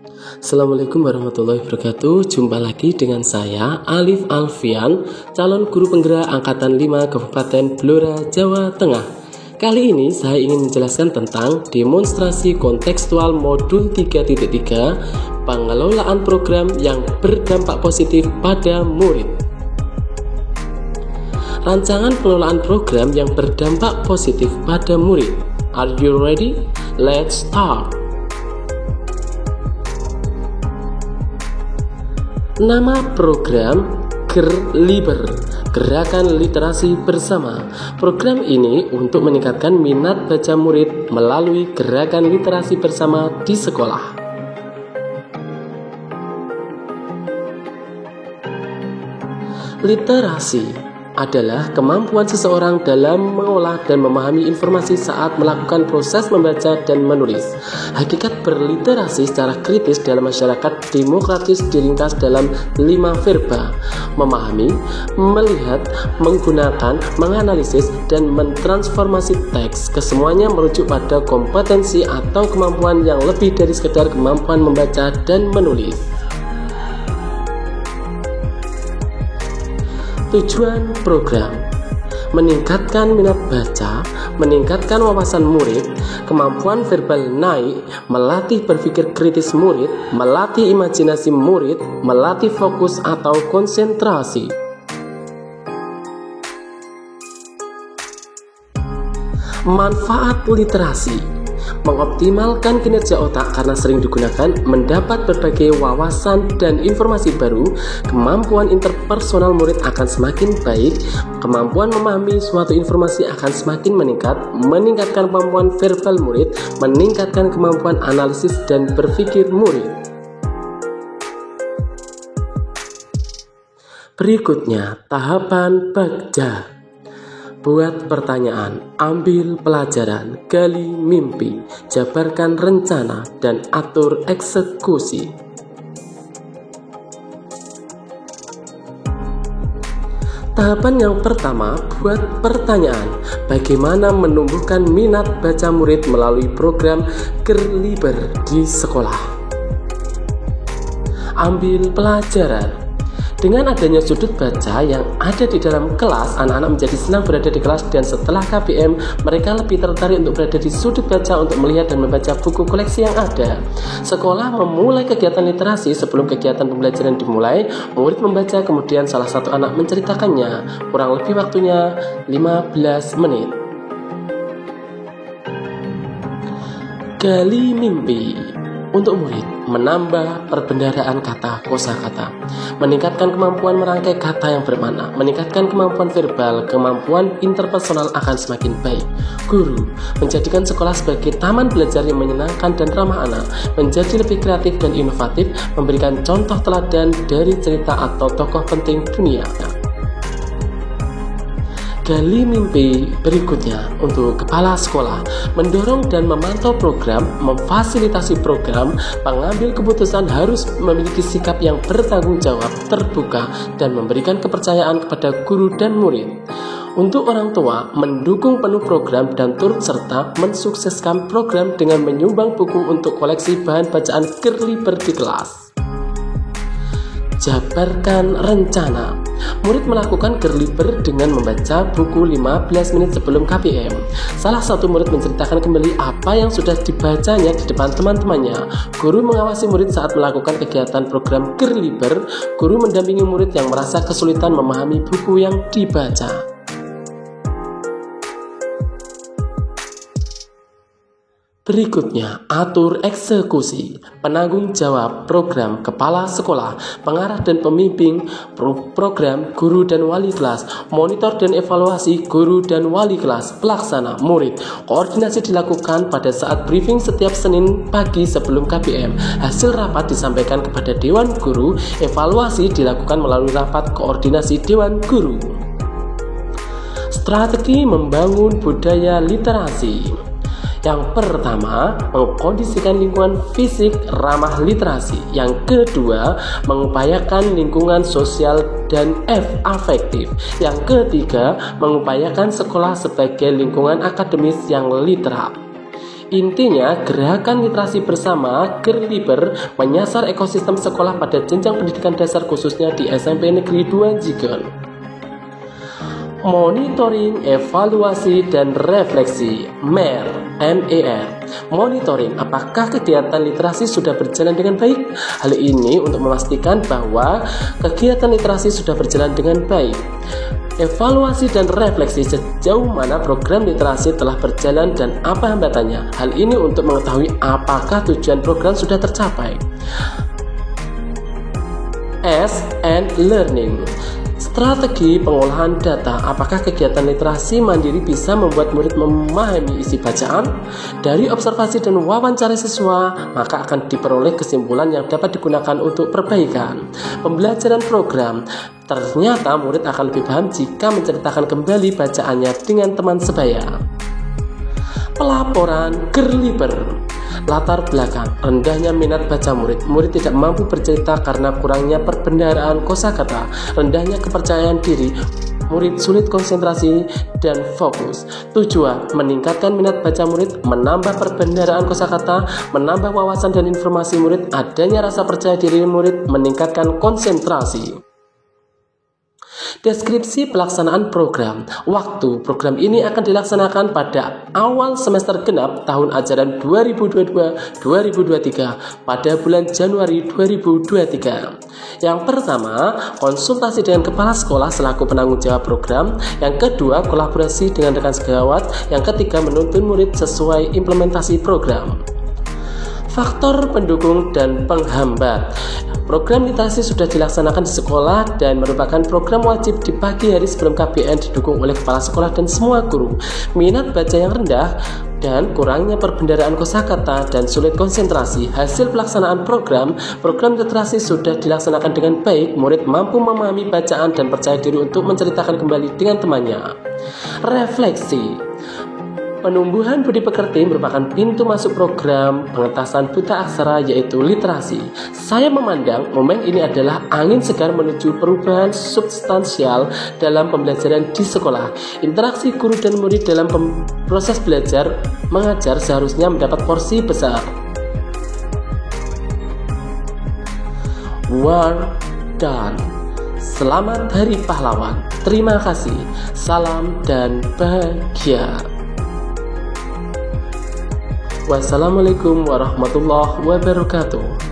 Assalamualaikum warahmatullahi wabarakatuh. Jumpa lagi dengan saya Alif Alfian, calon guru penggerak Angkatan 5 Kabupaten Blora, Jawa Tengah. Kali ini saya ingin menjelaskan tentang demonstrasi kontekstual modul 3.3 pengelolaan program yang berdampak positif pada murid. Rancangan pengelolaan program yang berdampak positif pada murid. Are you ready? Let's start. Nama program GERLIBER, Gerakan Literasi Bersama. Program ini untuk meningkatkan minat baca murid melalui gerakan literasi bersama di sekolah. Literasi adalah kemampuan seseorang dalam mengolah dan memahami informasi saat melakukan proses membaca dan menulis. Hakikat berliterasi secara kritis dalam masyarakat demokratis diringkas dalam 5 verba: memahami, melihat, menggunakan, menganalisis, dan mentransformasi teks. Kesemuanya merujuk pada kompetensi atau kemampuan yang lebih dari sekedar kemampuan membaca dan menulis. Tujuan program: meningkatkan minat baca, meningkatkan wawasan murid, kemampuan verbal naik, melatih berpikir kritis murid, melatih imajinasi murid, melatih fokus atau konsentrasi. Manfaat literasi: mengoptimalkan kinerja otak karena sering digunakan, mendapat berbagai wawasan dan informasi baru, kemampuan interpersonal murid akan semakin baik, kemampuan memahami suatu informasi akan semakin meningkat, meningkatkan kemampuan verbal murid, meningkatkan kemampuan analisis dan berpikir murid. Berikutnya, tahapan baca. Buat pertanyaan, ambil pelajaran, gali mimpi, jabarkan rencana, dan atur eksekusi. Tahapan yang pertama, buat pertanyaan. Bagaimana menumbuhkan minat baca murid melalui program GERLIBER di sekolah? Ambil pelajaran. Dengan adanya sudut baca yang ada di dalam kelas, anak-anak menjadi senang berada di kelas, dan setelah KBM, mereka lebih tertarik untuk berada di sudut baca untuk melihat dan membaca buku koleksi yang ada. Sekolah memulai kegiatan literasi. Sebelum kegiatan pembelajaran dimulai, murid membaca, kemudian salah satu anak menceritakannya. Kurang lebih waktunya 15 menit. Gali mimpi. Untuk murid, menambah perbendaharaan kata kosakata, meningkatkan kemampuan merangkai kata yang bermakna, meningkatkan kemampuan verbal, kemampuan interpersonal akan semakin baik. Guru, menjadikan sekolah sebagai taman belajar yang menyenangkan dan ramah anak, menjadi lebih kreatif dan inovatif, memberikan contoh teladan dari cerita atau tokoh penting dunia. Gali mimpi. Berikutnya, untuk kepala sekolah, mendorong dan memantau program, memfasilitasi program, pengambil keputusan harus memiliki sikap yang bertanggung jawab, terbuka, dan memberikan kepercayaan kepada guru dan murid. Untuk orang tua, mendukung penuh program dan turut serta mensukseskan program dengan menyumbang buku untuk koleksi bahan bacaan GERLIBER di kelas. Jabarkan rencana. Murid melakukan GERLIBER dengan membaca buku 15 menit sebelum KBM. Salah satu murid menceritakan kembali apa yang sudah dibacanya di depan teman-temannya. Guru mengawasi murid saat melakukan kegiatan program GERLIBER. Guru mendampingi murid yang merasa kesulitan memahami buku yang dibaca. Berikutnya, atur eksekusi. Penanggung jawab program kepala sekolah, pengarah dan pembimbing program guru dan wali kelas, monitor dan evaluasi guru dan wali kelas, pelaksana murid. Koordinasi dilakukan pada saat briefing setiap Senin pagi sebelum KBM. Hasil rapat disampaikan kepada Dewan Guru. Evaluasi dilakukan melalui rapat koordinasi Dewan Guru. Strategi membangun budaya literasi. Yang pertama, mengkondisikan lingkungan fisik ramah literasi. Yang kedua, mengupayakan lingkungan sosial dan afektif. Yang ketiga, mengupayakan sekolah sebagai lingkungan akademis yang literat. Intinya, gerakan literasi bersama Gerliber menyasar ekosistem sekolah pada jenjang pendidikan dasar khususnya di SMP Negeri 2 Jigen. Monitoring, evaluasi, dan refleksi MER. Monitoring, apakah kegiatan literasi sudah berjalan dengan baik? Hal ini untuk memastikan bahwa kegiatan literasi sudah berjalan dengan baik. Evaluasi dan refleksi, sejauh mana program literasi telah berjalan dan apa hambatannya. Hal ini untuk mengetahui apakah tujuan program sudah tercapai. Learning. Strategi pengolahan data, apakah kegiatan literasi mandiri bisa membuat murid memahami isi bacaan? Dari observasi dan wawancara siswa, maka akan diperoleh kesimpulan yang dapat digunakan untuk perbaikan. Pembelajaran program, ternyata murid akan lebih paham jika menceritakan kembali bacaannya dengan teman sebaya. Pelaporan Gerliber. Latar belakang, rendahnya minat baca murid. Murid tidak mampu bercerita karena kurangnya perbendaharaan kosakata, rendahnya kepercayaan diri. Murid sulit konsentrasi dan fokus. Tujuan, meningkatkan minat baca murid, menambah perbendaharaan kosakata, menambah wawasan dan informasi murid, adanya rasa percaya diri murid, meningkatkan konsentrasi. Deskripsi pelaksanaan program. Waktu program ini akan dilaksanakan pada awal semester genap tahun ajaran 2022-2023 pada bulan Januari 2023. Yang pertama, konsultasi dengan kepala sekolah selaku penanggung jawab program. Yang kedua, kolaborasi dengan rekan sejawat. Yang ketiga, menuntun murid sesuai implementasi program. Faktor pendukung dan penghambat. Program literasi sudah dilaksanakan di sekolah dan merupakan program wajib di pagi hari sebelum KBN, didukung oleh kepala sekolah dan semua guru. Minat baca yang rendah dan kurangnya perbendaharaan kosakata dan sulit konsentrasi. Hasil pelaksanaan program literasi sudah dilaksanakan dengan baik. Murid mampu memahami bacaan dan percaya diri untuk menceritakan kembali dengan temannya. Refleksi. Penumbuhan budi pekerti merupakan pintu masuk program pengentasan buta aksara, yaitu literasi. Saya memandang momen ini adalah angin segar menuju perubahan substansial dalam pembelajaran di sekolah. Interaksi guru dan murid dalam proses belajar mengajar seharusnya mendapat porsi besar. Well done. Selamat Hari Pahlawan. Terima kasih. Salam dan bahagia. Wassalamualaikum warahmatullahi wabarakatuh.